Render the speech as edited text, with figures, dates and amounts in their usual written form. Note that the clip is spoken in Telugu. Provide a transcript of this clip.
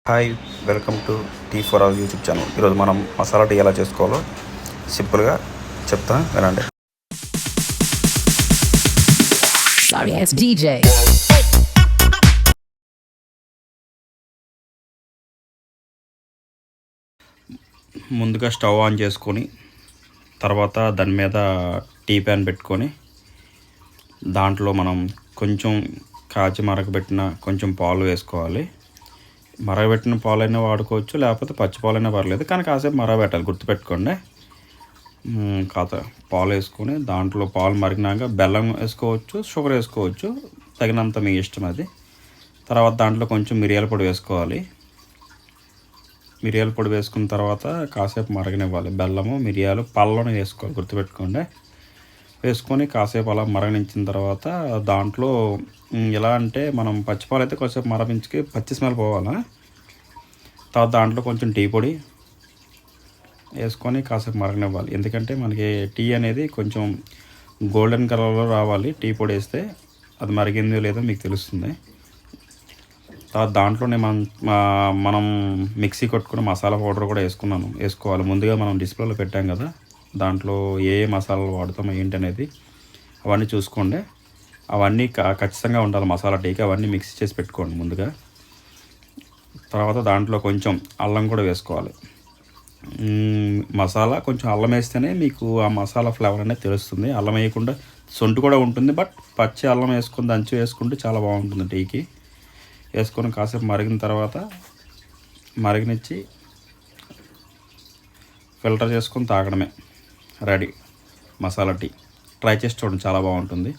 Hi, welcome to tea for our YouTube channel. ఈరోజు మనం మసాలా టీ ఎలా చేసుకోవాలో సింపుల్గా చెప్తాను, వినండి. Sorry, it's DJ. ముందుగా స్టవ్ ఆన్ చేసుకొని తర్వాత దాని మీద టీ ప్యాన్ పెట్టుకొని దాంట్లో మనం కొంచెం కాచి మరగబెట్టిన కొంచెం పాలు వేసుకోవాలి. మరగబెట్టిన పాలైనా వాడుకోవచ్చు, లేకపోతే పచ్చి పాలైనా పర్లేదు, కానీ కాసేపు మరగబెట్టాలి, గుర్తుపెట్టుకోండి. పాలు వేసుకొని దాంట్లో పాలు మరిగినాక బెల్లం వేసుకోవచ్చు, షుగర్ వేసుకోవచ్చు, తగినంత మీ ఇష్టం అది. తర్వాత దాంట్లో కొంచెం మిరియాల పొడి వేసుకోవాలి. మిరియాల పొడి వేసుకున్న తర్వాత కాసేపు మరగనివ్వాలి. బెల్లము మిరియాలు పాలలోనే వేసుకోవాలి, గుర్తుపెట్టుకోండి. వేసుకొని కాసేపు అలా మరగనించిన తర్వాత దాంట్లో ఎలా అంటే మనం పచ్చిపాలు అయితే కొంచెం మరగించుకి పచ్చి స్మెల్ పోవాలా. తర్వాత దాంట్లో కొంచెం టీ పొడి వేసుకొని కాసేపు మరగనివ్వాలి. ఎందుకంటే మనకి టీ అనేది కొంచెం గోల్డెన్ కలర్లో రావాలి. టీ పొడి వేస్తే అది మరిగిందో లేదో మీకు తెలుస్తుంది. తర్వాత దాంట్లోనే మనం మిక్సీ కొట్టుకున్న మసాలా పౌడర్ కూడా వేసుకోవాలి. ముందుగా మనం డిస్ప్లేలో పెట్టాం కదా, దాంట్లో ఏ మసాలాలు వాడుతామో ఏంటనేది అవన్నీ చూసుకోండి. అవన్నీ ఖచ్చితంగా ఉండాలి మసాలా టీకి. అవన్నీ మిక్సీ చేసి పెట్టుకోండి ముందుగా. తర్వాత దాంట్లో కొంచెం అల్లం కూడా వేసుకోవాలి. మసాలా కొంచెం అల్లం వేస్తేనే మీకు ఆ మసాలా ఫ్లేవర్ అనేది తెలుస్తుంది. అల్లం వేయకుండా సొంటు కూడా ఉంటుంది, బట్ పచ్చి అల్లం వేసుకొని దంచి వేసుకుంటే చాలా బాగుంటుంది టీకి. వేసుకొని కాసేపు మరిగిన తర్వాత మరిగినిచ్చి ఫిల్టర్ చేసుకొని తాగడమే, రెడీ మసాలా టీ. ట్రై చేసి చూడండి, చాలా బాగుంటుంది.